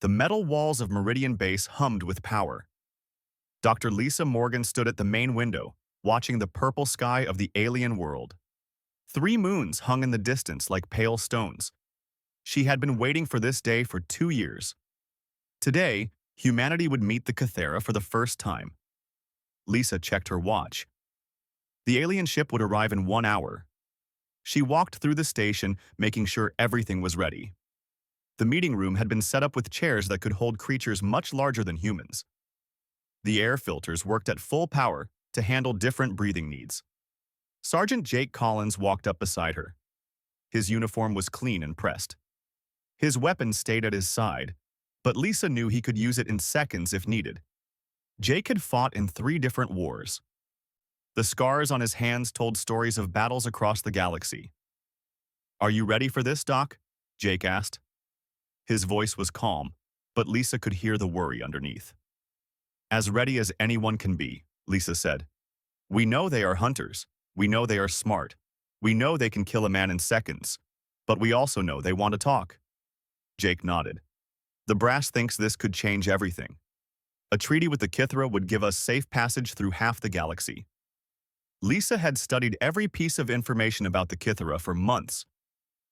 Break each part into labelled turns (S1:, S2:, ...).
S1: The metal walls of Meridian Base hummed with power. Dr. Lisa Morgan stood at the main window, watching the purple sky of the alien world. 3 moons hung in the distance like pale stones. She had been waiting for this day for 2 years. Today, humanity would meet the Cathera for the first time. Lisa checked her watch. The alien ship would arrive in 1 hour. She walked through the station, making sure everything was ready. The meeting room had been set up with chairs that could hold creatures much larger than humans. The air filters worked at full power to handle different breathing needs. Sergeant Jake Collins walked up beside her. His uniform was clean and pressed. His weapon stayed at his side, but Lisa knew he could use it in seconds if needed. Jake had fought in 3 different wars. The scars on his hands told stories of battles across the galaxy. "Are you ready for this, Doc?" Jake asked. His voice was calm, but Lisa could hear the worry underneath. "As ready as anyone can be," Lisa said. "We know they are hunters. We know they are smart. We know they can kill a man in seconds. But we also know they want to talk." Jake nodded. "The brass thinks this could change everything. A treaty with the Kithra would give us safe passage through half the galaxy." Lisa had studied every piece of information about the Kithra for months.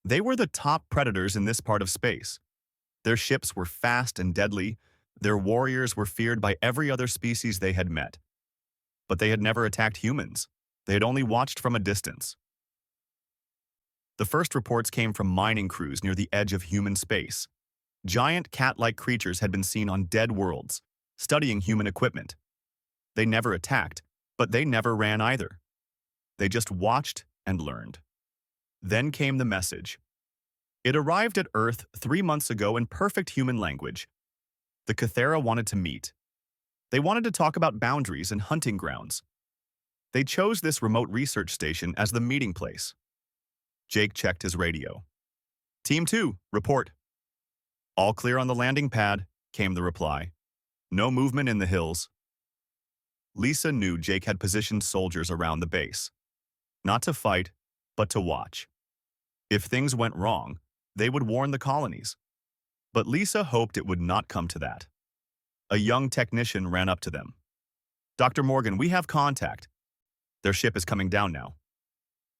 S1: They were the top predators in this part of space. Their ships were fast and deadly. Their warriors were feared by every other species they had met. But they had never attacked humans. They had only watched from a distance. The first reports came from mining crews near the edge of human space. Giant cat-like creatures had been seen on dead worlds, studying human equipment. They never attacked, but they never ran either. They just watched and learned. Then came the message. It arrived at Earth 3 months ago in perfect human language. The Cathera wanted to meet. They wanted to talk about boundaries and hunting grounds. They chose this remote research station as the meeting place. Jake checked his radio. "Team 2, report." "All clear on the landing pad," came the reply. "No movement in the hills." Lisa knew Jake had positioned soldiers around the base. Not to fight, but to watch. If things went wrong, they would warn the colonies. But Lisa hoped it would not come to that. A young technician ran up to them. "Dr. Morgan, we have contact. Their ship is coming down now."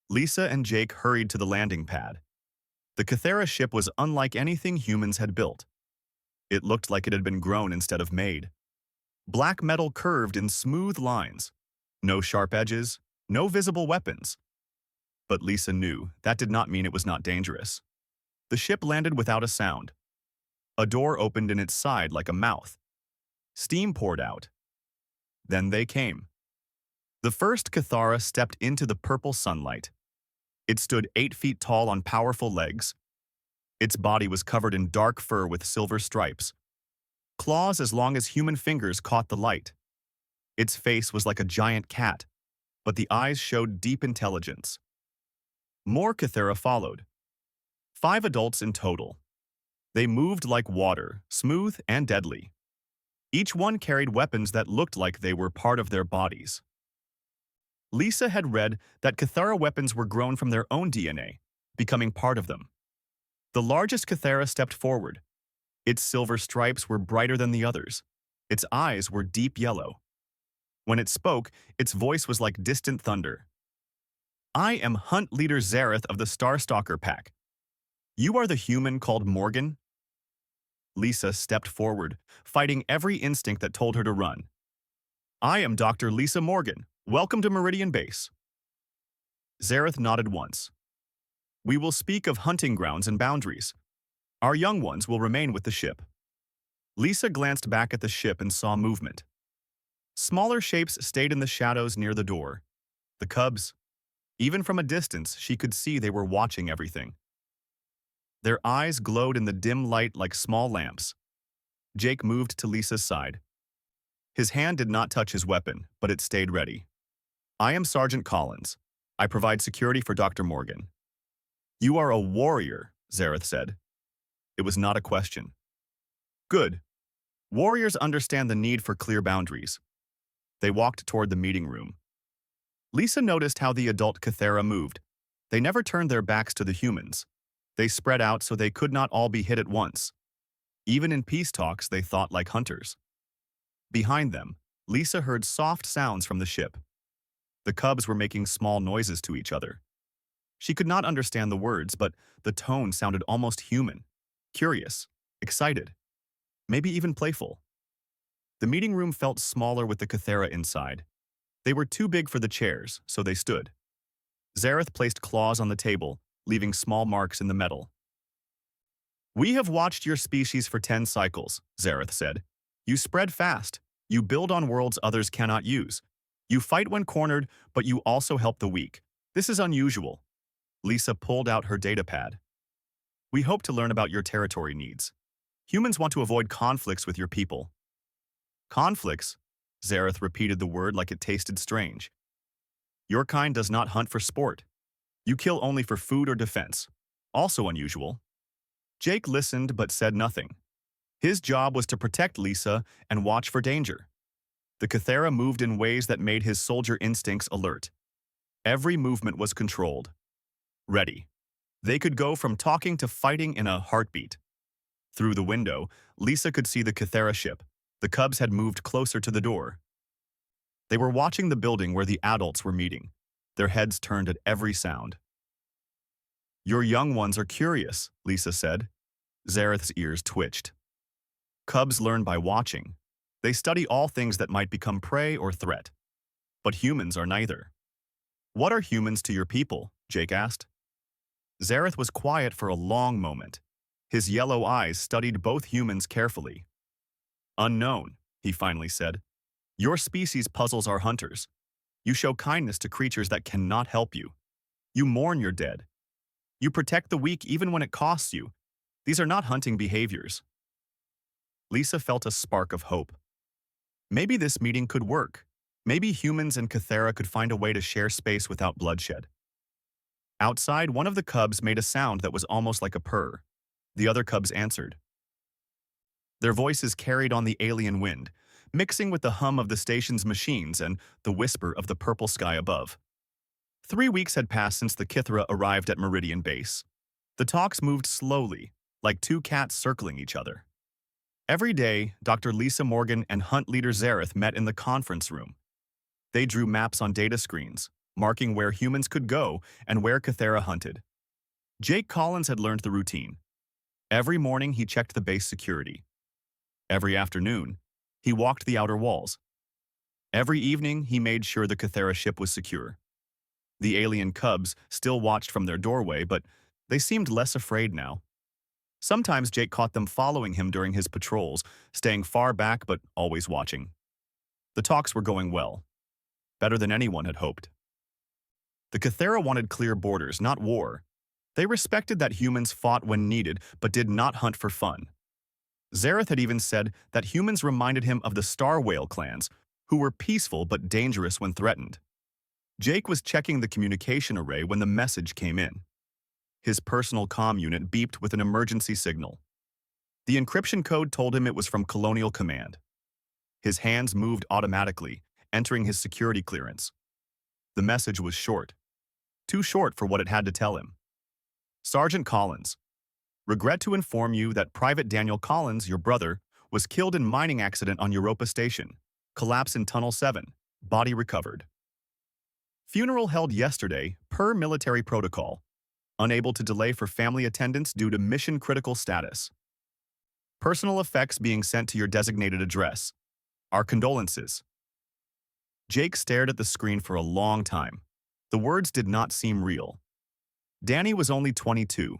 S1: Lisa and Jake hurried to the landing pad. The Cathera ship was unlike anything humans had built. It looked like it had been grown instead of made. Black metal curved in smooth lines. No sharp edges, no visible weapons. But Lisa knew that did not mean it was not dangerous. The ship landed without a sound. A door opened in its side like a mouth. Steam poured out. Then they came. The first Cathara stepped into the purple sunlight. It stood 8 feet tall on powerful legs. Its body was covered in dark fur with silver stripes. Claws as long as human fingers caught the light. Its face was like a giant cat, but the eyes showed deep intelligence. More Cathera followed. 5 adults in total. They moved like water, smooth and deadly. Each one carried weapons that looked like they were part of their bodies. Lisa had read that Cathera weapons were grown from their own DNA, becoming part of them. The largest Cathera stepped forward. Its silver stripes were brighter than the others. Its eyes were deep yellow. When it spoke, its voice was like distant thunder. "I am Hunt Leader Zareth of the Starstalker Pack. You are the human called Morgan?" Lisa stepped forward, fighting every instinct that told her to run. "I am Dr. Lisa Morgan. Welcome to Meridian Base." Zareth nodded once. "We will speak of hunting grounds and boundaries. Our young ones will remain with the ship." Lisa glanced back at the ship and saw movement. Smaller shapes stayed in the shadows near the door. The cubs. Even from a distance, she could see they were watching everything. Their eyes glowed in the dim light like small lamps. Jake moved to Lisa's side. His hand did not touch his weapon, but it stayed ready. "I am Sergeant Collins. I provide security for Dr. Morgan." "You are a warrior," Zareth said. It was not a question. "Good. Warriors understand the need for clear boundaries." They walked toward the meeting room. Lisa noticed how the adult Cathera moved. They never turned their backs to the humans. They spread out so they could not all be hit at once. Even in peace talks, they thought like hunters. Behind them, Lisa heard soft sounds from the ship. The cubs were making small noises to each other. She could not understand the words, but the tone sounded almost human, curious, excited, maybe even playful. The meeting room felt smaller with the Cathera inside. They were too big for the chairs, so they stood. Zareth placed claws on the table, leaving small marks in the metal. "We have watched your species for 10 cycles," Zareth said. "You spread fast. You build on worlds others cannot use. You fight when cornered, but you also help the weak. This is unusual." Lisa pulled out her datapad. "We hope to learn about your territory needs. Humans want to avoid conflicts with your people." "Conflicts?" Zareth repeated the word like it tasted strange. "Your kind does not hunt for sport. You kill only for food or defense. Also unusual." Jake listened but said nothing. His job was to protect Lisa and watch for danger. The Cathera moved in ways that made his soldier instincts alert. Every movement was controlled. Ready. They could go from talking to fighting in a heartbeat. Through the window, Lisa could see the Cathera ship. The cubs had moved closer to the door. They were watching the building where the adults were meeting, their heads turned at every sound. "Your young ones are curious," Lisa said. Zareth's ears twitched. Cubs learn by watching. They study all things that might become prey or threat. But humans are neither. "What are humans to your people?" Jake asked. Zareth was quiet for a long moment. His yellow eyes studied both humans carefully. "Unknown," he finally said. "Your species puzzles our hunters. You show kindness to creatures that cannot help you. You mourn your dead. You protect the weak even when it costs you. These are not hunting behaviors." Lisa felt a spark of hope. Maybe this meeting could work. Maybe humans and Cathera could find a way to share space without bloodshed. Outside, one of the cubs made a sound that was almost like a purr. The other cubs answered. Their voices carried on the alien wind, mixing with the hum of the station's machines and the whisper of the purple sky above. 3 weeks had passed since the Kithra arrived at Meridian Base. The talks moved slowly, like two cats circling each other. Every day, Dr. Lisa Morgan and Hunt Leader Zareth met in the conference room. They drew maps on data screens, marking where humans could go and where Cathera hunted. Jake Collins had learned the routine. Every morning he checked the base security. Every afternoon, he walked the outer walls. Every evening he made sure the Cathera ship was secure. The alien cubs still watched from their doorway, but they seemed less afraid now. Sometimes Jake caught them following him during his patrols, staying far back but always watching. The talks were going well, better than anyone had hoped. The Cathera wanted clear borders, not war. They respected that humans fought when needed but did not hunt for fun. Zareth had even said that humans reminded him of the Star Whale clans, who were peaceful but dangerous when threatened. Jake was checking the communication array when the message came in. His personal comm unit beeped with an emergency signal. The encryption code told him it was from Colonial Command. His hands moved automatically, entering his security clearance. The message was short. Too short for what it had to tell him. "Sergeant Collins, regret to inform you that Private Daniel Collins, your brother, was killed in mining accident on Europa Station. Collapse in Tunnel 7. Body recovered. Funeral held yesterday, per military protocol. Unable to delay for family attendance due to mission-critical status. Personal effects being sent to your designated address. Our condolences." Jake stared at the screen for a long time. The words did not seem real. Danny was only 22.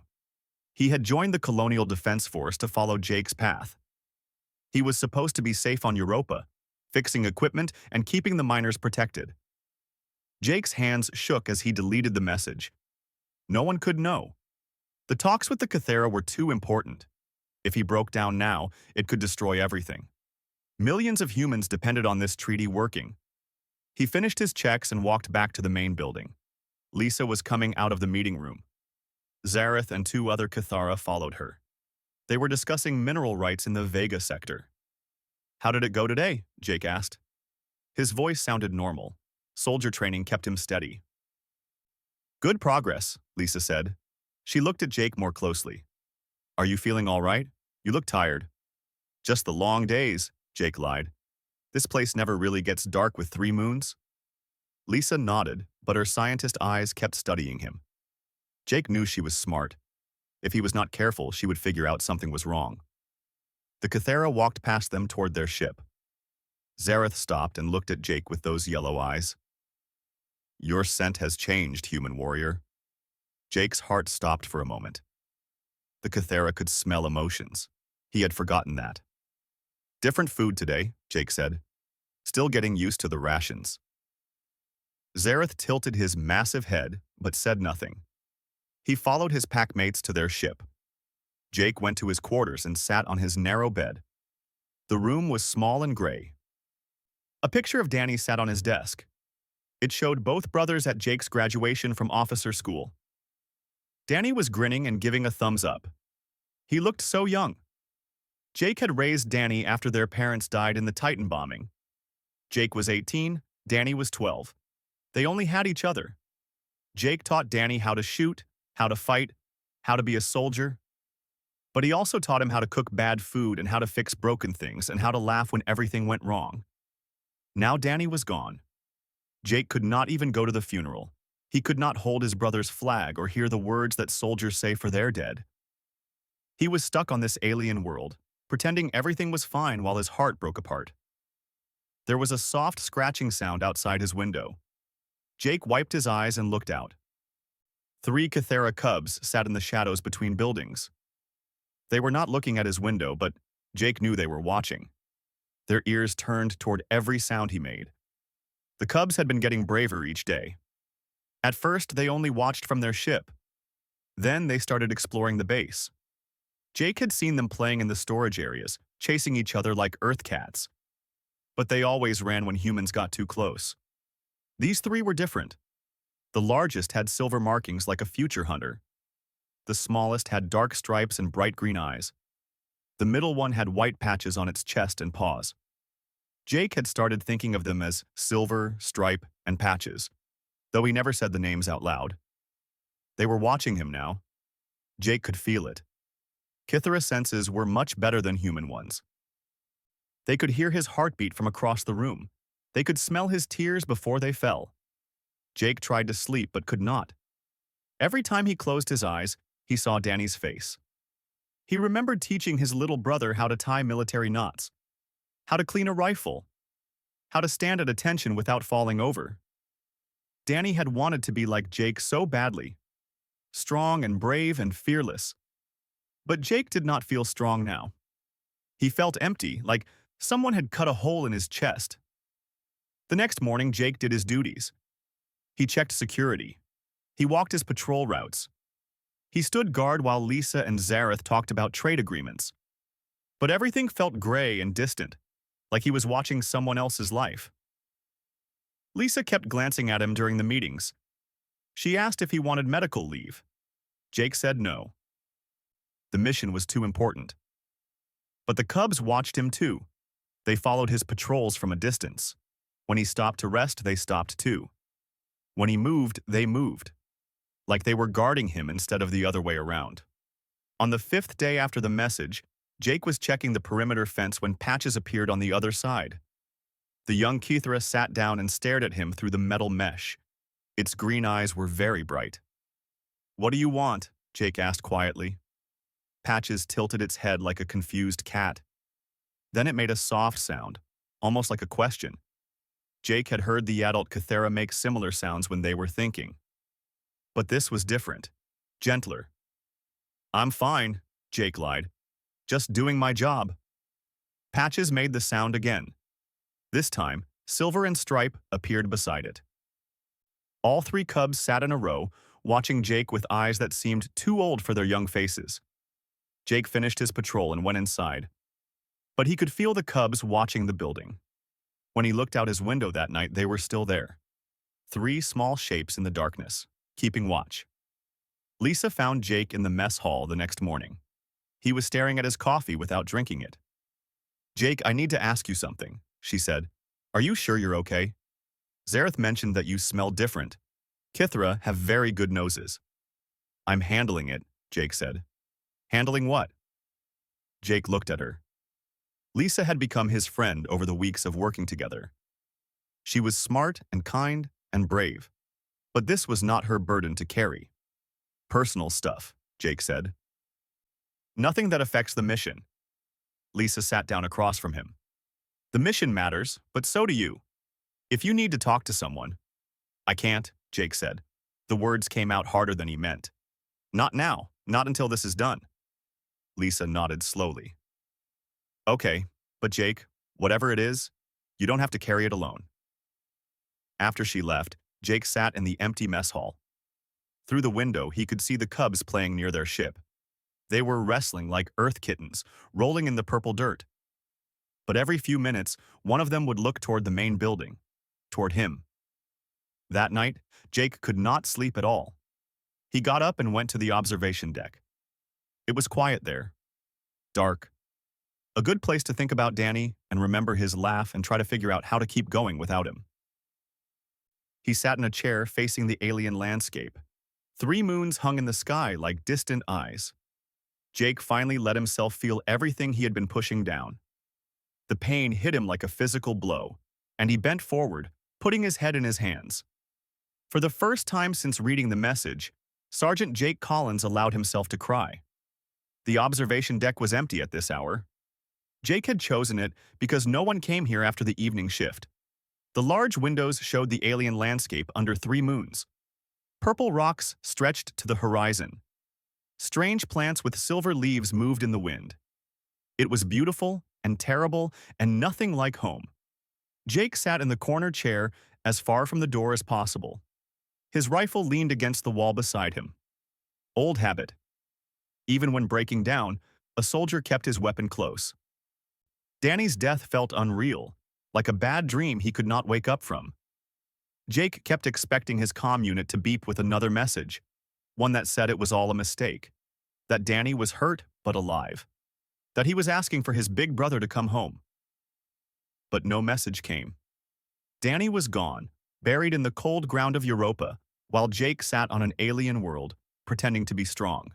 S1: He had joined the Colonial Defense Force to follow Jake's path. He was supposed to be safe on Europa, fixing equipment and keeping the miners protected. Jake's hands shook as he deleted the message. No one could know. The talks with the Cathera were too important. If he broke down now, it could destroy everything. Millions of humans depended on this treaty working. He finished his checks and walked back to the main building. Lisa was coming out of the meeting room. Zareth and 2 other Cathara followed her. They were discussing mineral rights in the Vega sector. "How did it go today?" Jake asked. His voice sounded normal. Soldier training kept him steady. "Good progress," Lisa said. She looked at Jake more closely. "Are you feeling all right? You look tired." Just the long days, Jake lied. This place never really gets dark with 3 moons. Lisa nodded, but her scientist eyes kept studying him. Jake knew she was smart. If he was not careful, she would figure out something was wrong. The Cathera walked past them toward their ship. Zareth stopped and looked at Jake with those yellow eyes. Your scent has changed, human warrior. Jake's heart stopped for a moment. The Cathera could smell emotions. He had forgotten that. Different food today, Jake said. Still getting used to the rations. Zareth tilted his massive head, but said nothing. He followed his packmates to their ship. Jake went to his quarters and sat on his narrow bed. The room was small and gray. A picture of Danny sat on his desk. It showed both brothers at Jake's graduation from officer school. Danny was grinning and giving a thumbs up. He looked so young. Jake had raised Danny after their parents died in the Titan bombing. Jake was 18, Danny was 12. They only had each other. Jake taught Danny how to shoot, how to fight, how to be a soldier. But he also taught him how to cook bad food and how to fix broken things and how to laugh when everything went wrong. Now Danny was gone. Jake could not even go to the funeral. He could not hold his brother's flag or hear the words that soldiers say for their dead. He was stuck on this alien world, pretending everything was fine while his heart broke apart. There was a soft scratching sound outside his window. Jake wiped his eyes and looked out. 3 Cathera cubs sat in the shadows between buildings. They were not looking at his window, but Jake knew they were watching. Their ears turned toward every sound he made. The cubs had been getting braver each day. At first, they only watched from their ship. Then they started exploring the base. Jake had seen them playing in the storage areas, chasing each other like earth cats. But they always ran when humans got too close. These 3 were different. The largest had silver markings like a future hunter. The smallest had dark stripes and bright green eyes. The middle one had white patches on its chest and paws. Jake had started thinking of them as Silver, Stripe, and Patches, though he never said the names out loud. They were watching him now. Jake could feel it. Cathera senses were much better than human ones. They could hear his heartbeat from across the room. They could smell his tears before they fell. Jake tried to sleep but could not. Every time he closed his eyes, he saw Danny's face. He remembered teaching his little brother how to tie military knots, how to clean a rifle, how to stand at attention without falling over. Danny had wanted to be like Jake so badly, strong and brave and fearless. But Jake did not feel strong now. He felt empty, like someone had cut a hole in his chest. The next morning, Jake did his duties. He checked security. He walked his patrol routes. He stood guard while Lisa and Zareth talked about trade agreements. But everything felt gray and distant, like he was watching someone else's life. Lisa kept glancing at him during the meetings. She asked if he wanted medical leave. Jake said no. The mission was too important. But the cubs watched him too. They followed his patrols from a distance. When he stopped to rest, they stopped too. When he moved, they moved. Like they were guarding him instead of the other way around. On the 5th day after the message, Jake was checking the perimeter fence when Patches appeared on the other side. The young Cathera sat down and stared at him through the metal mesh. Its green eyes were very bright. "What do you want?" Jake asked quietly. Patches tilted its head like a confused cat. Then it made a soft sound, almost like a question. Jake had heard the adult Cathera make similar sounds when they were thinking. But this was different, gentler. "I'm fine," Jake lied. "Just doing my job." Patches made the sound again. This time, Silver and Stripe appeared beside it. All 3 cubs sat in a row, watching Jake with eyes that seemed too old for their young faces. Jake finished his patrol and went inside. But he could feel the cubs watching the building. When he looked out his window that night, they were still there. 3 small shapes in the darkness, keeping watch. Lisa found Jake in the mess hall the next morning. He was staring at his coffee without drinking it. "Jake, I need to ask you something," she said. "Are you sure you're okay? Zareth mentioned that you smell different. Cathera have very good noses." "I'm handling it," Jake said. "Handling what?" Jake looked at her. Lisa had become his friend over the weeks of working together. She was smart and kind and brave, but this was not her burden to carry. Personal stuff, Jake said. Nothing that affects the mission. Lisa sat down across from him. The mission matters, but so do you. If you need to talk to someone. I can't, Jake said. The words came out harder than he meant. Not now, not until this is done. Lisa nodded slowly. Okay, but Jake, whatever it is, you don't have to carry it alone. After she left, Jake sat in the empty mess hall. Through the window, he could see the cubs playing near their ship. They were wrestling like earth kittens, rolling in the purple dirt. But every few minutes, one of them would look toward the main building, toward him. That night, Jake could not sleep at all. He got up and went to the observation deck. It was quiet there. Dark. A good place to think about Danny and remember his laugh and try to figure out how to keep going without him. He sat in a chair facing the alien landscape. 3 moons hung in the sky like distant eyes. Jake finally let himself feel everything he had been pushing down. The pain hit him like a physical blow, and he bent forward, putting his head in his hands. For the first time since reading the message, Sergeant Jake Collins allowed himself to cry. The observation deck was empty at this hour. Jake had chosen it because no one came here after the evening shift. The large windows showed the alien landscape under 3 moons. Purple rocks stretched to the horizon. Strange plants with silver leaves moved in the wind. It was beautiful and terrible and nothing like home. Jake sat in the corner chair as far from the door as possible. His rifle leaned against the wall beside him. Old habit. Even when breaking down, a soldier kept his weapon close. Danny's death felt unreal, like a bad dream he could not wake up from. Jake kept expecting his comm unit to beep with another message, one that said it was all a mistake, that Danny was hurt but alive, that he was asking for his big brother to come home. But no message came. Danny was gone, buried in the cold ground of Europa, while Jake sat on an alien world, pretending to be strong.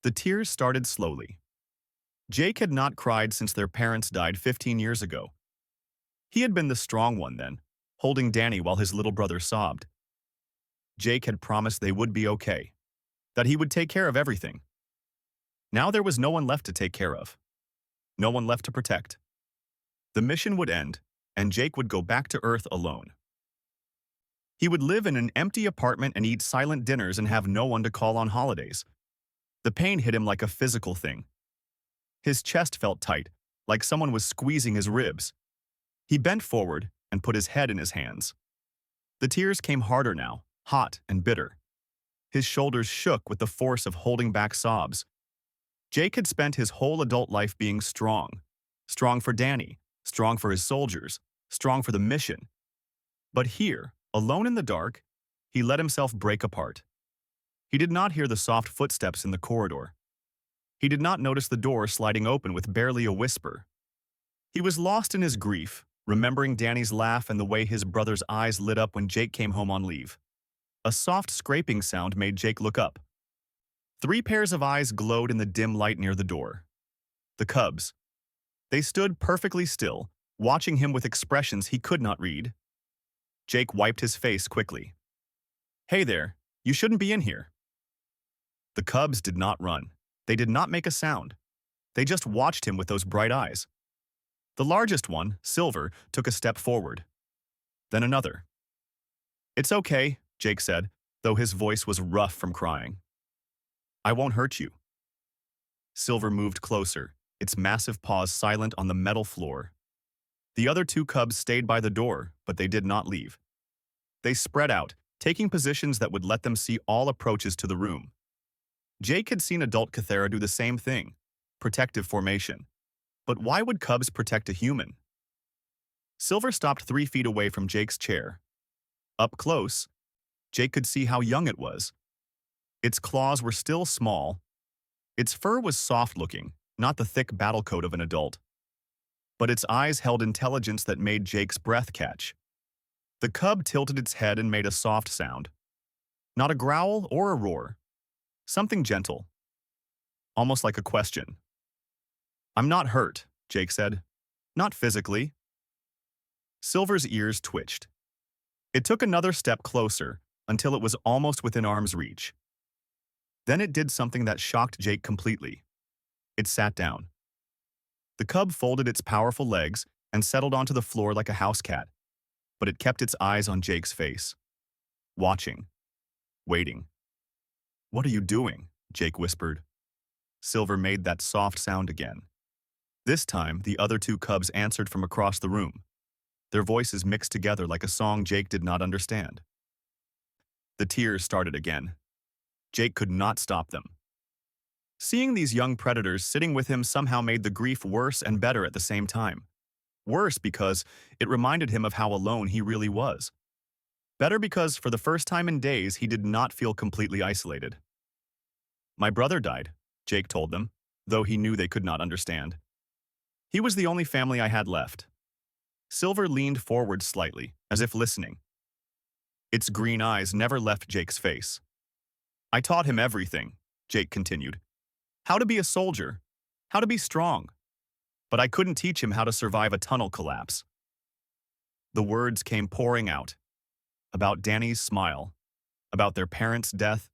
S1: The tears started slowly. Jake had not cried since their parents died 15 years ago. He had been the strong one then, holding Danny while his little brother sobbed. Jake had promised they would be okay, that he would take care of everything. Now there was no one left to take care of. No one left to protect. The mission would end, and Jake would go back to Earth alone. He would live in an empty apartment and eat silent dinners and have no one to call on holidays. The pain hit him like a physical thing. His chest felt tight, like someone was squeezing his ribs. He bent forward and put his head in his hands. The tears came harder now, hot and bitter. His shoulders shook with the force of holding back sobs. Jake had spent his whole adult life being strong. Strong for Danny, strong for his soldiers, strong for the mission. But here, alone in the dark, he let himself break apart. He did not hear the soft footsteps in the corridor. He did not notice the door sliding open with barely a whisper. He was lost in his grief, remembering Danny's laugh and the way his brother's eyes lit up when Jake came home on leave. A soft scraping sound made Jake look up. 3 pairs of eyes glowed in the dim light near the door. The cubs. They stood perfectly still, watching him with expressions he could not read. Jake wiped his face quickly. "Hey there, you shouldn't be in here." The cubs did not run. They did not make a sound. They just watched him with those bright eyes. The largest one, Silver, took a step forward. Then another. "It's okay," Jake said, though his voice was rough from crying. "I won't hurt you." Silver moved closer, its massive paws silent on the metal floor. The other 2 cubs stayed by the door, but they did not leave. They spread out, taking positions that would let them see all approaches to the room. Jake had seen adult Cathera do the same thing, protective formation. But why would cubs protect a human? Silver stopped 3 feet away from Jake's chair. Up close, Jake could see how young it was. Its claws were still small. Its fur was soft-looking, not the thick battle coat of an adult. But its eyes held intelligence that made Jake's breath catch. The cub tilted its head and made a soft sound. Not a growl or a roar. Something gentle. Almost like a question. "I'm not hurt," Jake said. Not physically. Silver's ears twitched. It took another step closer until it was almost within arm's reach. Then it did something that shocked Jake completely. It sat down. The cub folded its powerful legs and settled onto the floor like a house cat, but it kept its eyes on Jake's face. Watching. Waiting. "What are you doing?" Jake whispered. Silver made that soft sound again. This time, the other two cubs answered from across the room. Their voices mixed together like a song Jake did not understand. The tears started again. Jake could not stop them. Seeing these young predators sitting with him somehow made the grief worse and better at the same time. Worse because it reminded him of how alone he really was. Better because for the first time in days he did not feel completely isolated. "My brother died," Jake told them, though he knew they could not understand. "He was the only family I had left." Silver leaned forward slightly, as if listening. Its green eyes never left Jake's face. "I taught him everything," Jake continued. "How to be a soldier, how to be strong. But I couldn't teach him how to survive a tunnel collapse." The words came pouring out. About Danny's smile, about their parents' death,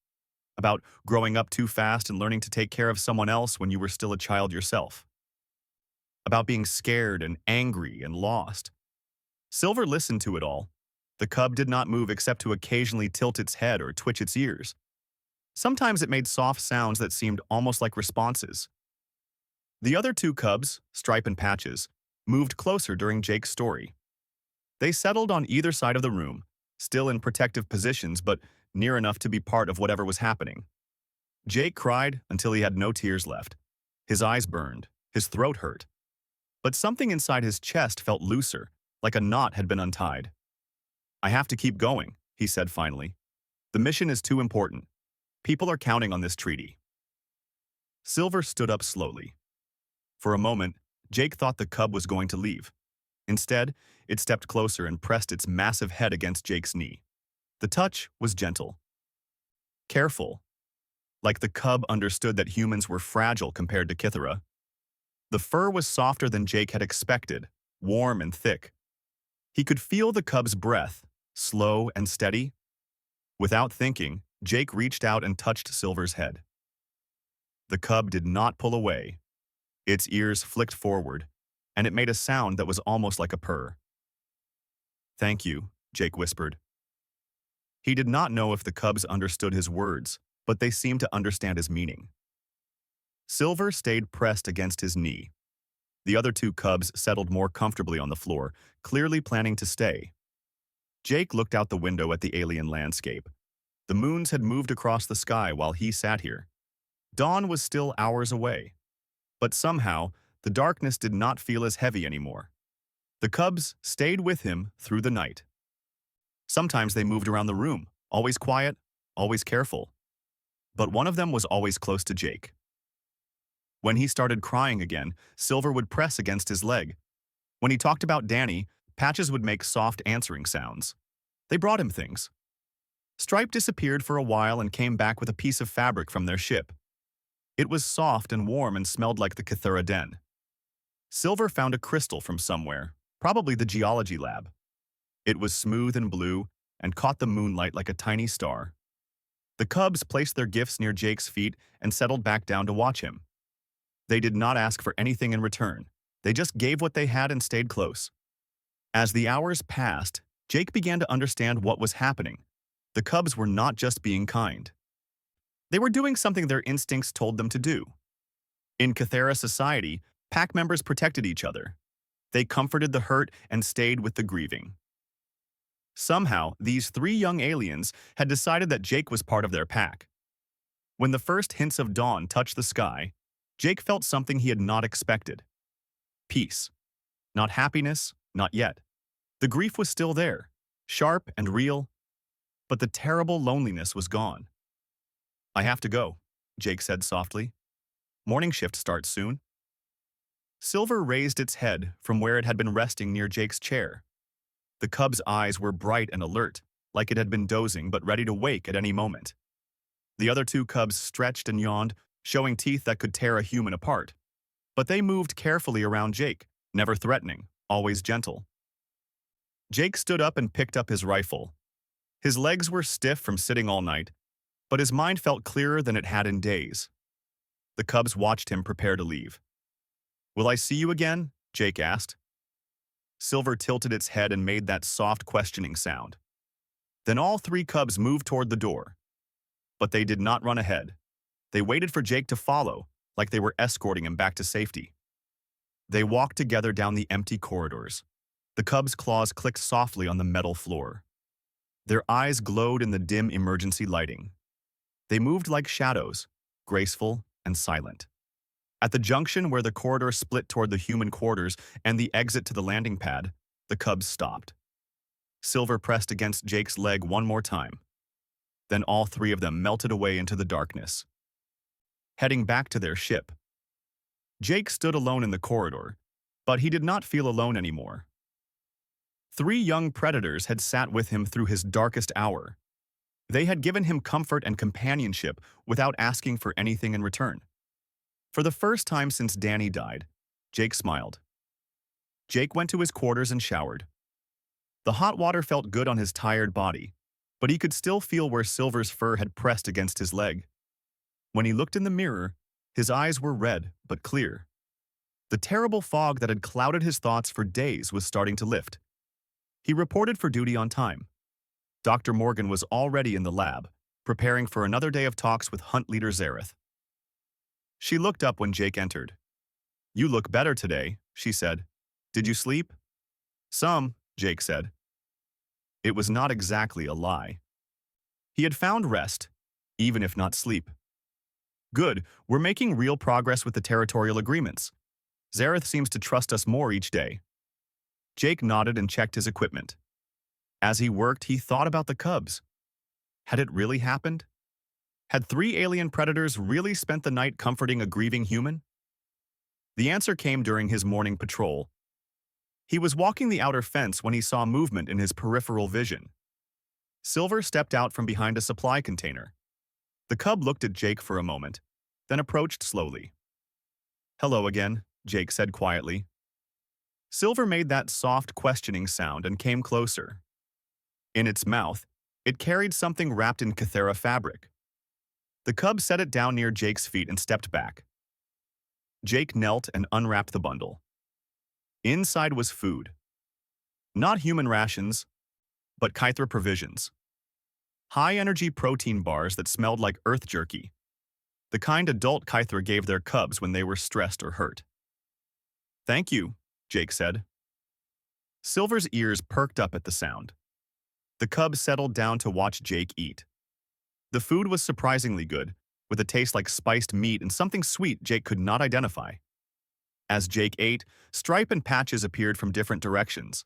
S1: about growing up too fast and learning to take care of someone else when you were still a child yourself. About being scared and angry and lost. Silver listened to it all. The cub did not move except to occasionally tilt its head or twitch its ears. Sometimes it made soft sounds that seemed almost like responses. The other two cubs, Stripe and Patches, moved closer during Jake's story. They settled on either side of the room, still in protective positions but near enough to be part of whatever was happening. Jake cried until he had no tears left. His eyes burned, his throat hurt. But something inside his chest felt looser, like a knot had been untied. "I have to keep going," he said finally. "The mission is too important. People are counting on this treaty." Silver stood up slowly. For a moment, Jake thought the cub was going to leave. Instead, it stepped closer and pressed its massive head against Jake's knee. The touch was gentle. Careful. Like the cub understood that humans were fragile compared to Kithara. The fur was softer than Jake had expected, warm and thick. He could feel the cub's breath, slow and steady. Without thinking, Jake reached out and touched Silver's head. The cub did not pull away. Its ears flicked forward, and it made a sound that was almost like a purr. "Thank you," Jake whispered. He did not know if the cubs understood his words, but they seemed to understand his meaning. Silver stayed pressed against his knee. The other two cubs settled more comfortably on the floor, clearly planning to stay. Jake looked out the window at the alien landscape. The moons had moved across the sky while he sat here. Dawn was still hours away. But somehow, the darkness did not feel as heavy anymore. The cubs stayed with him through the night. Sometimes they moved around the room, always quiet, always careful. But one of them was always close to Jake. When he started crying again, Silver would press against his leg. When he talked about Danny, Patches would make soft answering sounds. They brought him things. Stripe disappeared for a while and came back with a piece of fabric from their ship. It was soft and warm and smelled like the Kithara den. Silver found a crystal from somewhere, probably the geology lab. It was smooth and blue and caught the moonlight like a tiny star. The cubs placed their gifts near Jake's feet and settled back down to watch him. They did not ask for anything in return. They just gave what they had and stayed close. As the hours passed, Jake began to understand what was happening. The cubs were not just being kind. They were doing something their instincts told them to do. In Kithara society, pack members protected each other. They comforted the hurt and stayed with the grieving. Somehow, these three young aliens had decided that Jake was part of their pack. When the first hints of dawn touched the sky, Jake felt something he had not expected. Peace. Not happiness, not yet. The grief was still there, sharp and real, but the terrible loneliness was gone. "I have to go," Jake said softly. "Morning shift starts soon." Silver raised its head from where it had been resting near Jake's chair. The cub's eyes were bright and alert, like it had been dozing but ready to wake at any moment. The other two cubs stretched and yawned, showing teeth that could tear a human apart. But they moved carefully around Jake, never threatening, always gentle. Jake stood up and picked up his rifle. His legs were stiff from sitting all night, but his mind felt clearer than it had in days. The cubs watched him prepare to leave. "Will I see you again?" Jake asked. Silver tilted its head and made that soft questioning sound. Then all three cubs moved toward the door. But they did not run ahead. They waited for Jake to follow, like they were escorting him back to safety. They walked together down the empty corridors. The cubs' claws clicked softly on the metal floor. Their eyes glowed in the dim emergency lighting. They moved like shadows, graceful and silent. At the junction where the corridor split toward the human quarters and the exit to the landing pad, the cubs stopped. Silver pressed against Jake's leg one more time. Then all three of them melted away into the darkness, heading back to their ship. Jake stood alone in the corridor, but he did not feel alone anymore. Three young predators had sat with him through his darkest hour. They had given him comfort and companionship without asking for anything in return. For the first time since Danny died, Jake smiled. Jake went to his quarters and showered. The hot water felt good on his tired body, but he could still feel where Silver's fur had pressed against his leg. When he looked in the mirror, his eyes were red but clear. The terrible fog that had clouded his thoughts for days was starting to lift. He reported for duty on time. Dr. Morgan was already in the lab, preparing for another day of talks with Hunt Leader Zareth. She looked up when Jake entered. "You look better today," she said. "Did you sleep?" "Some," Jake said. It was not exactly a lie. He had found rest, even if not sleep. "Good, we're making real progress with the territorial agreements. Zareth seems to trust us more each day." Jake nodded and checked his equipment. As he worked, he thought about the cubs. Had it really happened? Had three alien predators really spent the night comforting a grieving human? The answer came during his morning patrol. He was walking the outer fence when he saw movement in his peripheral vision. Silver stepped out from behind a supply container. The cub looked at Jake for a moment, then approached slowly. "Hello again," Jake said quietly. Silver made that soft, questioning sound and came closer. In its mouth, it carried something wrapped in Cathera fabric. The cub set it down near Jake's feet and stepped back. Jake knelt and unwrapped the bundle. Inside was food. Not human rations, but Kythra provisions. High-energy protein bars that smelled like earth jerky. The kind adult Kythra gave their cubs when they were stressed or hurt. "Thank you," Jake said. Silver's ears perked up at the sound. The cub settled down to watch Jake eat. The food was surprisingly good, with a taste like spiced meat and something sweet Jake could not identify. As Jake ate, Stripe and Patches appeared from different directions.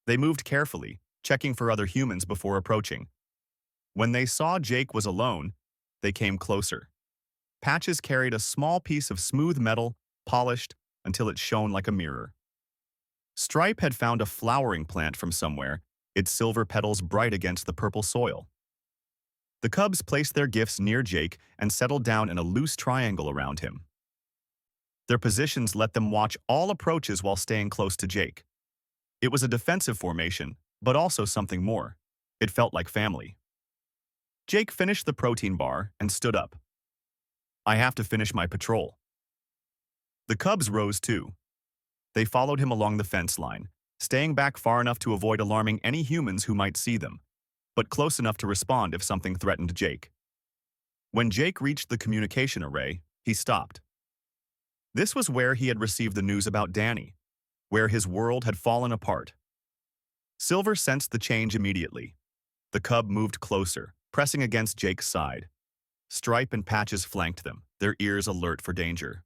S1: They moved carefully, checking for other humans before approaching. When they saw Jake was alone, they came closer. Patches carried a small piece of smooth metal, polished until it shone like a mirror. Stripe had found a flowering plant from somewhere, its silver petals bright against the purple soil. The cubs placed their gifts near Jake and settled down in a loose triangle around him. Their positions let them watch all approaches while staying close to Jake. It was a defensive formation, but also something more. It felt like family. Jake finished the protein bar and stood up. "I have to finish my patrol." The cubs rose too. They followed him along the fence line, staying back far enough to avoid alarming any humans who might see them, but close enough to respond if something threatened Jake. When Jake reached the communication array, he stopped. This was where he had received the news about Danny, where his world had fallen apart. Silver sensed the change immediately. The cub moved closer, pressing against Jake's side. Stripe and Patches flanked them, their ears alert for danger.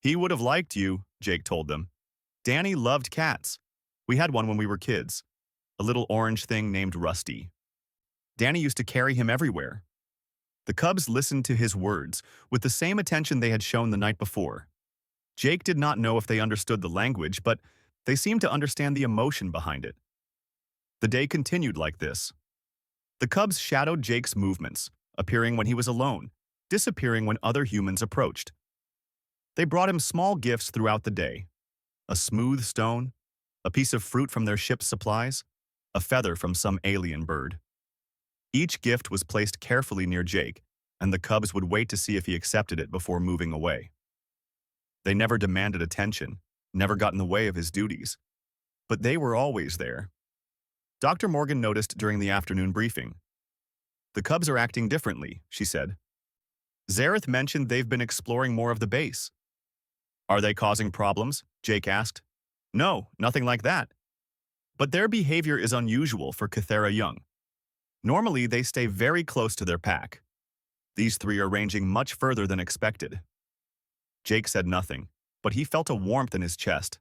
S1: "He would have liked you," Jake told them. "Danny loved cats. We had one when we were kids, a little orange thing named Rusty. Danny used to carry him everywhere." The cubs listened to his words with the same attention they had shown the night before. Jake did not know if they understood the language, but they seemed to understand the emotion behind it. The day continued like this. The cubs shadowed Jake's movements, appearing when he was alone, disappearing when other humans approached. They brought him small gifts throughout the day: a smooth stone, a piece of fruit from their ship's supplies, a feather from some alien bird. Each gift was placed carefully near Jake, and the cubs would wait to see if he accepted it before moving away. They never demanded attention, never got in the way of his duties, but they were always there. Dr. Morgan noticed during the afternoon briefing. "The cubs are acting differently," she said. "Zareth mentioned they've been exploring more of the base." "Are they causing problems?" Jake asked. "No, nothing like that. But their behavior is unusual for Cathera young. Normally, they stay very close to their pack. These three are ranging much further than expected." Jake said nothing, but he felt a warmth in his chest.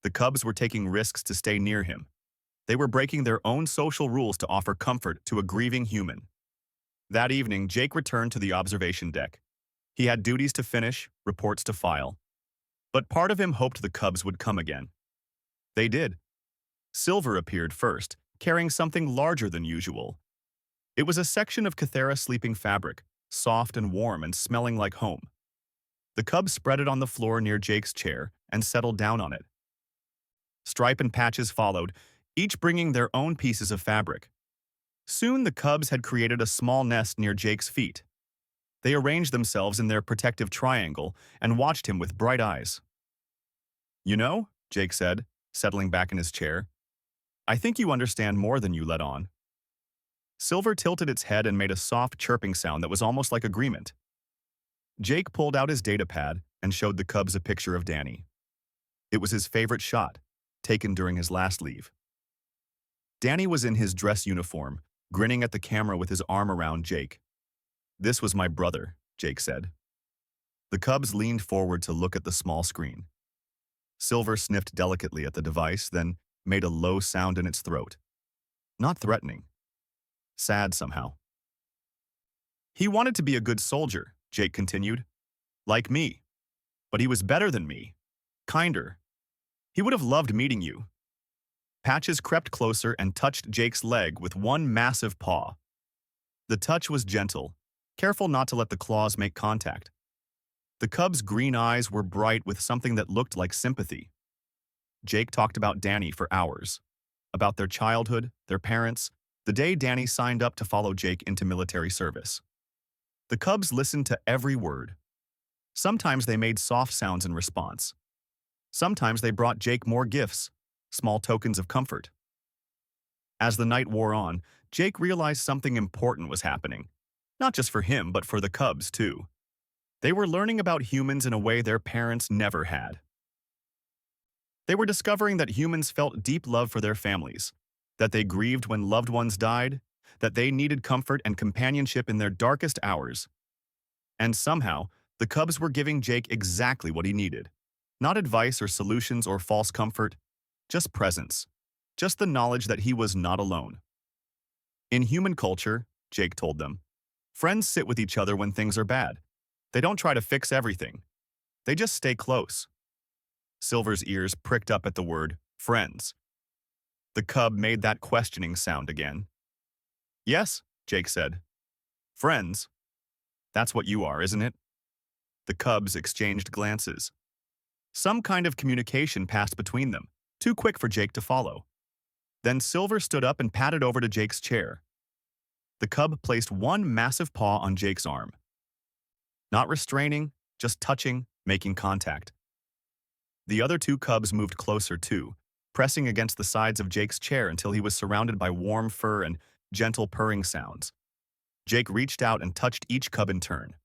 S1: The cubs were taking risks to stay near him. They were breaking their own social rules to offer comfort to a grieving human. That evening, Jake returned to the observation deck. He had duties to finish, reports to file. But part of him hoped the cubs would come again. They did. Silver appeared first, carrying something larger than usual. It was a section of Cathera sleeping fabric, soft and warm and smelling like home. The cubs spread it on the floor near Jake's chair and settled down on it. Stripe and Patches followed, each bringing their own pieces of fabric. Soon the cubs had created a small nest near Jake's feet. They arranged themselves in their protective triangle and watched him with bright eyes. "You know," Jake said, settling back in his chair, "I think you understand more than you let on." Silver tilted its head and made a soft chirping sound that was almost like agreement. Jake pulled out his datapad and showed the cubs a picture of Danny. It was his favorite shot, taken during his last leave. Danny was in his dress uniform, grinning at the camera with his arm around Jake. "This was my brother," Jake said. The cubs leaned forward to look at the small screen. Silver sniffed delicately at the device, then made a low sound in its throat. Not threatening. Sad somehow. "He wanted to be a good soldier," Jake continued. "Like me. But he was better than me. Kinder. He would have loved meeting you." Patches crept closer and touched Jake's leg with one massive paw. The touch was gentle, careful not to let the claws make contact. The cub's green eyes were bright with something that looked like sympathy. Jake talked about Danny for hours, about their childhood, their parents, the day Danny signed up to follow Jake into military service. The cubs listened to every word. Sometimes they made soft sounds in response. Sometimes they brought Jake more gifts, small tokens of comfort. As the night wore on, Jake realized something important was happening, not just for him, but for the cubs, too. They were learning about humans in a way their parents never had. They were discovering that humans felt deep love for their families, that they grieved when loved ones died, that they needed comfort and companionship in their darkest hours. And somehow, the cubs were giving Jake exactly what he needed. Not advice or solutions or false comfort, just presence, just the knowledge that he was not alone. In human culture, Jake told them, friends sit with each other when things are bad. They don't try to fix everything. They just stay close. Silver's ears pricked up at the word, friends. The cub made that questioning sound again. "Yes," Jake said. "Friends. That's what you are, isn't it?" The cubs exchanged glances. Some kind of communication passed between them, too quick for Jake to follow. Then Silver stood up and padded over to Jake's chair. The cub placed one massive paw on Jake's arm. Not restraining, just touching, making contact. The other two cubs moved closer too, pressing against the sides of Jake's chair until he was surrounded by warm fur and gentle purring sounds. Jake reached out and touched each cub in turn.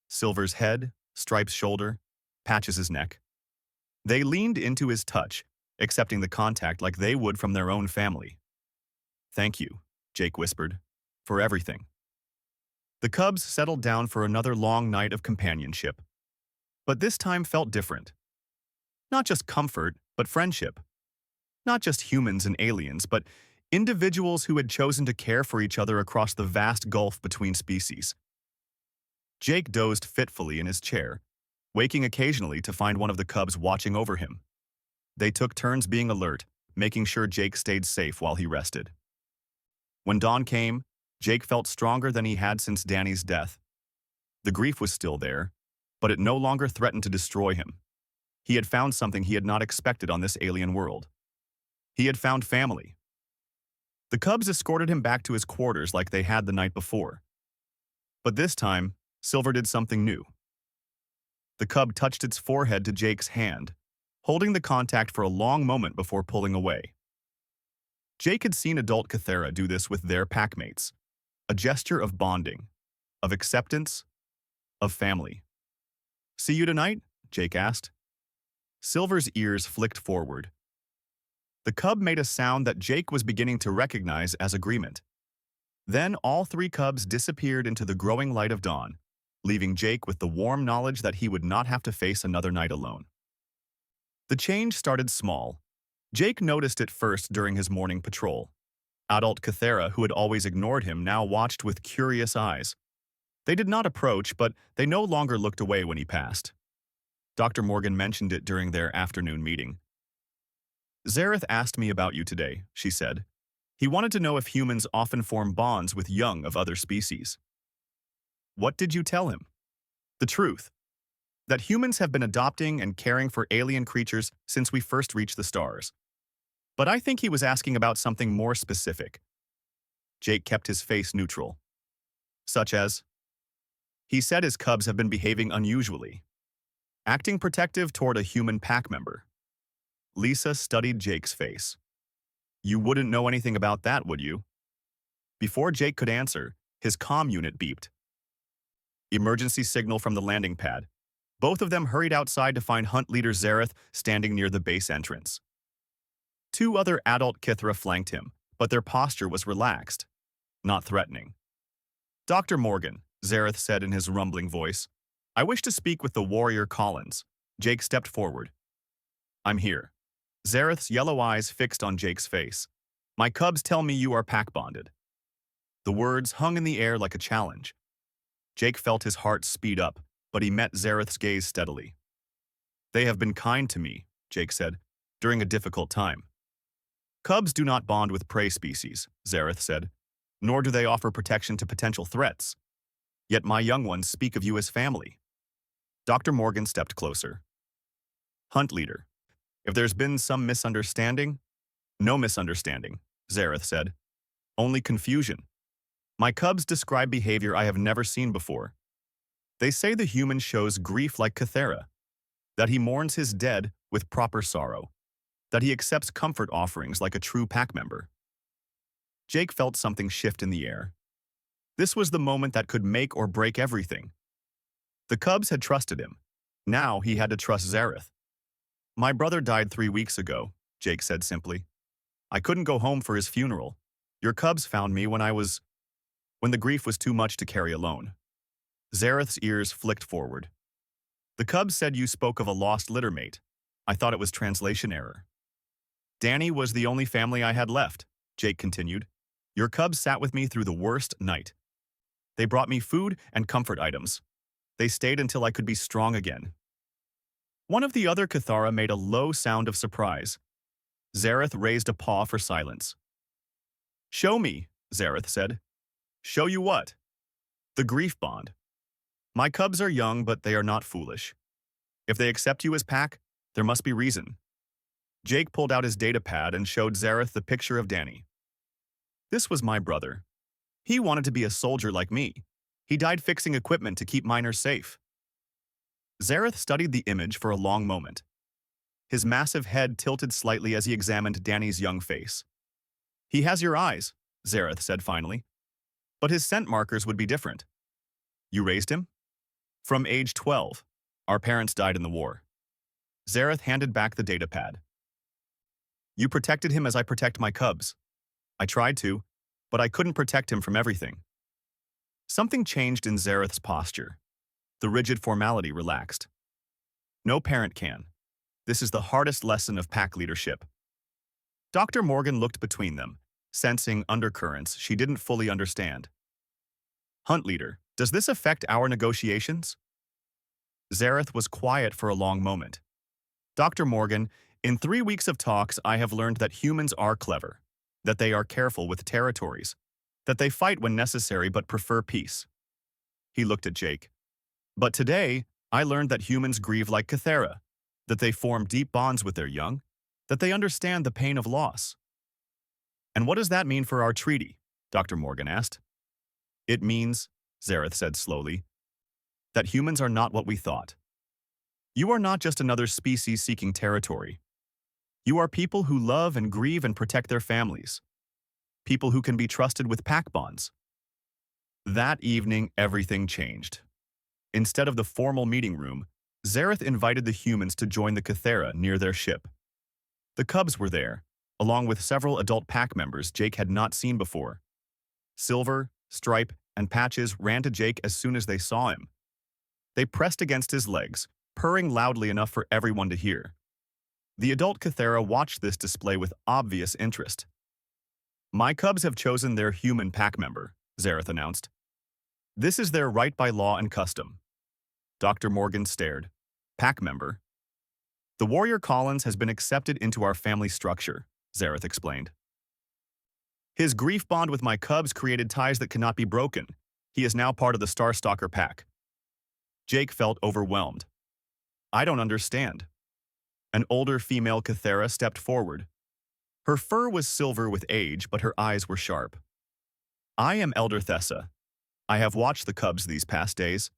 S1: Silver's head, Stripe's shoulder, Patches' neck. They leaned into his touch, accepting the contact like they would from their own family. "Thank you," Jake whispered, "for everything." The cubs settled down for another long night of companionship. But this time felt different. Not just comfort, but friendship. Not just humans and aliens, but individuals who had chosen to care for each other across the vast gulf between species. Jake dozed fitfully in his chair, waking occasionally to find one of the cubs watching over him. They took turns being alert, making sure Jake stayed safe while he rested. When dawn came, Jake felt stronger than he had since Danny's death. The grief was still there, but it no longer threatened to destroy him. He had found something he had not expected on this alien world. He had found family. The cubs escorted him back to his quarters like they had the night before. But this time, Silver did something new. The cub touched its forehead to Jake's hand, holding the contact for a long moment before pulling away. Jake had seen adult Cathera do this with their packmates, a gesture of bonding, of acceptance, of family. "See you tonight?" Jake asked. Silver's ears flicked forward. The cub made a sound that Jake was beginning to recognize as agreement. Then all three cubs disappeared into the growing light of dawn, leaving Jake with the warm knowledge that he would not have to face another night alone. The change started small. Jake noticed it first during his morning patrol. Adult Cathera, who had always ignored him, now watched with curious eyes. They did not approach, but they no longer looked away when he passed. Dr. Morgan mentioned it during their afternoon meeting. "Zareth asked me about you today," she said. "He wanted to know if humans often form bonds with young of other species." "What did you tell him?" "The truth. That humans have been adopting and caring for alien creatures since we first reached the stars. But I think he was asking about something more specific." Jake kept his face neutral. "Such as?" "He said his cubs have been behaving unusually, acting protective toward a human pack member." Lisa studied Jake's face. "You wouldn't know anything about that, would you?" Before Jake could answer, his comm unit beeped. Emergency signal from the landing pad. Both of them hurried outside to find Hunt Leader Zareth standing near the base entrance. Two other adult Kithra flanked him, but their posture was relaxed, not threatening. "Dr. Morgan," Zareth said in his rumbling voice, "I wish to speak with the warrior Collins." Jake stepped forward. "I'm here." Zareth's yellow eyes fixed on Jake's face. "My cubs tell me you are pack-bonded." The words hung in the air like a challenge. Jake felt his heart speed up, but he met Zareth's gaze steadily. "They have been kind to me," Jake said, "during a difficult time." "Cubs do not bond with prey species," Zareth said, "nor do they offer protection to potential threats. Yet my young ones speak of you as family." Dr. Morgan stepped closer. "Hunt Leader, if there's been some misunderstanding—" "No misunderstanding," Zareth said. "Only confusion. My cubs describe behavior I have never seen before. They say the human shows grief like Cathera, that he mourns his dead with proper sorrow, that he accepts comfort offerings like a true pack member." Jake felt something shift in the air. This was the moment that could make or break everything. The cubs had trusted him. Now he had to trust Zareth. "My brother died 3 weeks ago," Jake said simply. "I couldn't go home for his funeral. Your cubs found me when the grief was too much to carry alone." Zareth's ears flicked forward. "The cubs said you spoke of a lost littermate. I thought it was translation error." "Danny was the only family I had left," Jake continued. "Your cubs sat with me through the worst night. They brought me food and comfort items. They stayed until I could be strong again." One of the other Cathara made a low sound of surprise. Zareth raised a paw for silence. "Show me," Zareth said. "Show you what?" "The grief bond. My cubs are young, but they are not foolish. If they accept you as pack, there must be reason." Jake pulled out his datapad and showed Zareth the picture of Danny. "This was my brother. He wanted to be a soldier like me. He died fixing equipment to keep miners safe." Zareth studied the image for a long moment. His massive head tilted slightly as he examined Danny's young face. "He has your eyes," Zareth said finally. "But his scent markers would be different." "You raised him?" "From age 12. Our parents died in the war." Zareth handed back the datapad. "You protected him as I protect my cubs. I tried to, but I couldn't protect him from everything." Something changed in Zareth's posture. The rigid formality relaxed. "No parent can. This is the hardest lesson of pack leadership." Dr. Morgan looked between them, sensing undercurrents she didn't fully understand. "Hunt Leader, does this affect our negotiations?" Zareth was quiet for a long moment. "Dr. Morgan, in 3 weeks of talks I have learned that humans are clever, that they are careful with territories, that they fight when necessary but prefer peace." He looked at Jake. "But today, I learned that humans grieve like Cathera, that they form deep bonds with their young, that they understand the pain of loss. And what does that mean for our treaty? Dr. Morgan asked. It means, Zareth said slowly, that humans are not what we thought. You are not just another species seeking territory. You are people who love and grieve and protect their families. People who can be trusted with pack bonds. That evening, everything changed. Instead of the formal meeting room, Zareth invited the humans to join the Cathera near their ship. The cubs were there, along with several adult pack members Jake had not seen before. Silver, Stripe, and Patches ran to Jake as soon as they saw him. They pressed against his legs, purring loudly enough for everyone to hear. The adult Cathera watched this display with obvious interest. My cubs have chosen their human pack member, Zareth announced. This is their right by law and custom. Dr. Morgan stared. Pack member? The warrior Collins has been accepted into our family structure, Zareth explained. His grief bond with my cubs created ties that cannot be broken. He is now part of the Starstalker pack. Jake felt overwhelmed. I don't understand. An older female Cathera stepped forward. Her fur was silver with age, but her eyes were sharp. I am Elder Thessa. I have watched the cubs these past days.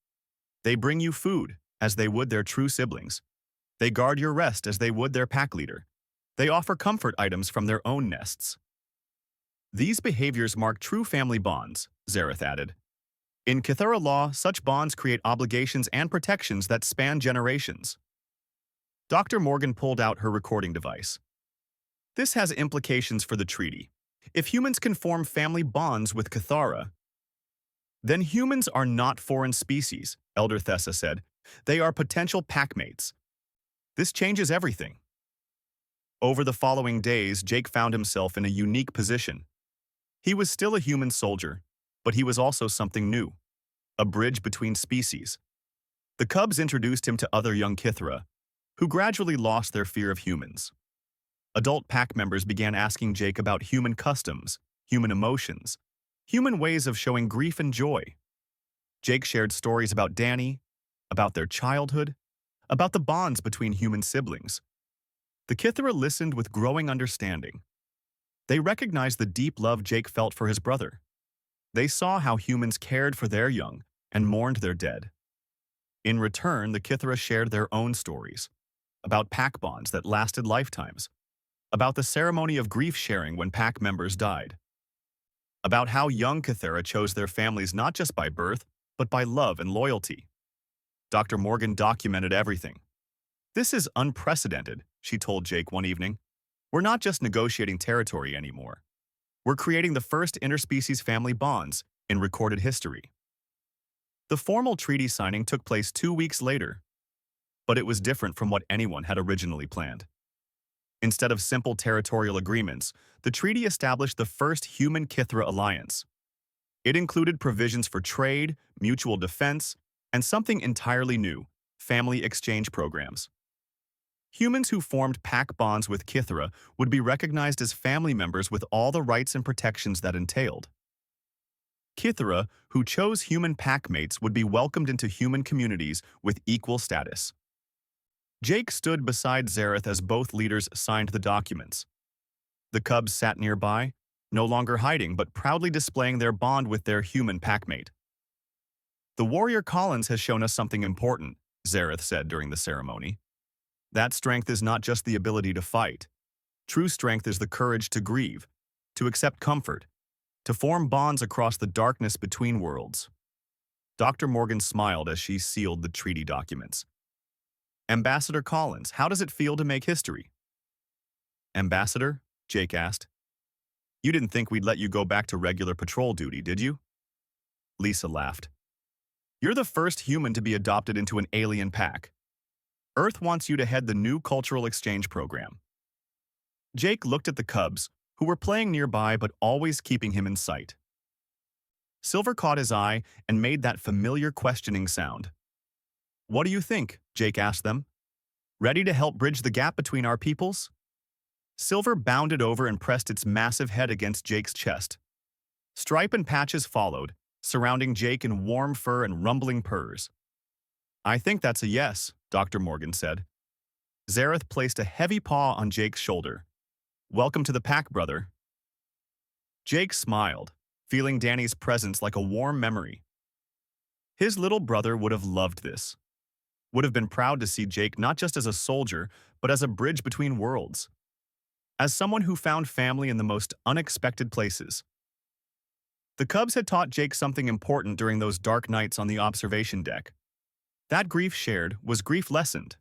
S1: They bring you food, as they would their true siblings. They guard your rest as they would their pack leader. They offer comfort items from their own nests. These behaviors mark true family bonds, Zareth added. In Cathera law, such bonds create obligations and protections that span generations. Dr. Morgan pulled out her recording device. This has implications for the treaty. If humans can form family bonds with Cathara, then humans are not foreign species, Elder Thessa said. They are potential packmates. This changes everything. Over the following days, Jake found himself in a unique position. He was still a human soldier, but he was also something new, a bridge between species. The cubs introduced him to other young Kithra, who gradually lost their fear of humans. Adult pack members began asking Jake about human customs, human emotions, human ways of showing grief and joy. Jake shared stories about Danny, about their childhood, about the bonds between human siblings. The Kithra listened with growing understanding. They recognized the deep love Jake felt for his brother. They saw how humans cared for their young and mourned their dead. In return, the Kithra shared their own stories, about pack bonds that lasted lifetimes, about the ceremony of grief sharing when pack members died, about how young Cathera chose their families not just by birth, but by love and loyalty. Dr. Morgan documented everything. This is unprecedented, she told Jake one evening. We're not just negotiating territory anymore. We're creating the first interspecies family bonds in recorded history. The formal treaty signing took place 2 weeks later, but it was different from what anyone had originally planned. Instead of simple territorial agreements, the treaty established the first human Kithra alliance. It included provisions for trade, mutual defense, and something entirely new, family exchange programs. Humans who formed pack bonds with Kithra would be recognized as family members with all the rights and protections that entailed. Kithra who chose human packmates would be welcomed into human communities with equal status. Jake stood beside Zareth as both leaders signed the documents. The cubs sat nearby, no longer hiding but proudly displaying their bond with their human packmate. The warrior Collins has shown us something important, Zareth said during the ceremony. That strength is not just the ability to fight. True strength is the courage to grieve, to accept comfort, to form bonds across the darkness between worlds. Dr. Morgan smiled as she sealed the treaty documents. Ambassador Collins, how does it feel to make history? Ambassador? Jake asked. You didn't think we'd let you go back to regular patrol duty, did you? Lisa laughed. You're the first human to be adopted into an alien pack. Earth wants you to head the new cultural exchange program. Jake looked at the cubs, who were playing nearby but always keeping him in sight. Silver caught his eye and made that familiar questioning sound. What do you think? Jake asked them. Ready to help bridge the gap between our peoples? Silver bounded over and pressed its massive head against Jake's chest. Stripe and Patches followed, surrounding Jake in warm fur and rumbling purrs. I think that's a yes, Dr. Morgan said. Zareth placed a heavy paw on Jake's shoulder. Welcome to the pack, brother. Jake smiled, feeling Danny's presence like a warm memory. His little brother would have loved this. Would have been proud to see Jake not just as a soldier, but as a bridge between worlds. As someone who found family in the most unexpected places. The Cubs had taught Jake something important during those dark nights on the observation deck. That grief shared was grief lessened.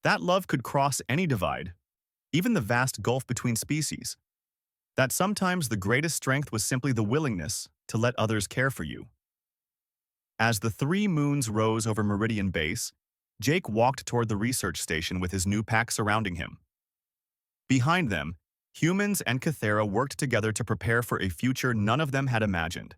S1: That love could cross any divide, even the vast gulf between species. That sometimes the greatest strength was simply the willingness to let others care for you. As the 3 moons rose over Meridian Base, Jake walked toward the research station with his new pack surrounding him. Behind them, humans and Cathera worked together to prepare for a future none of them had imagined.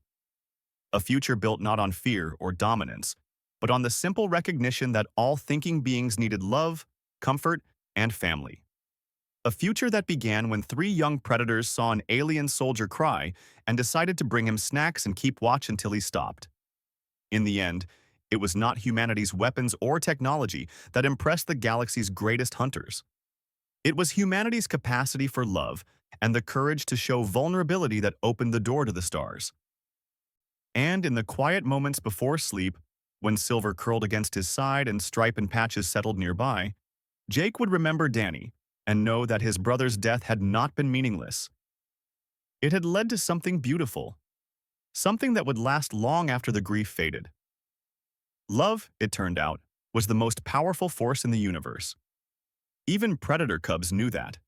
S1: A future built not on fear or dominance, but on the simple recognition that all thinking beings needed love, comfort, and family. A future that began when 3 young predators saw an alien soldier cry and decided to bring him snacks and keep watch until he stopped. In the end, it was not humanity's weapons or technology that impressed the galaxy's greatest hunters. It was humanity's capacity for love and the courage to show vulnerability that opened the door to the stars. And in the quiet moments before sleep, when Silver curled against his side and Stripe and Patches settled nearby, Jake would remember Danny and know that his brother's death had not been meaningless. It had led to something beautiful, something that would last long after the grief faded. Love, it turned out, was the most powerful force in the universe. Even predator cubs knew that.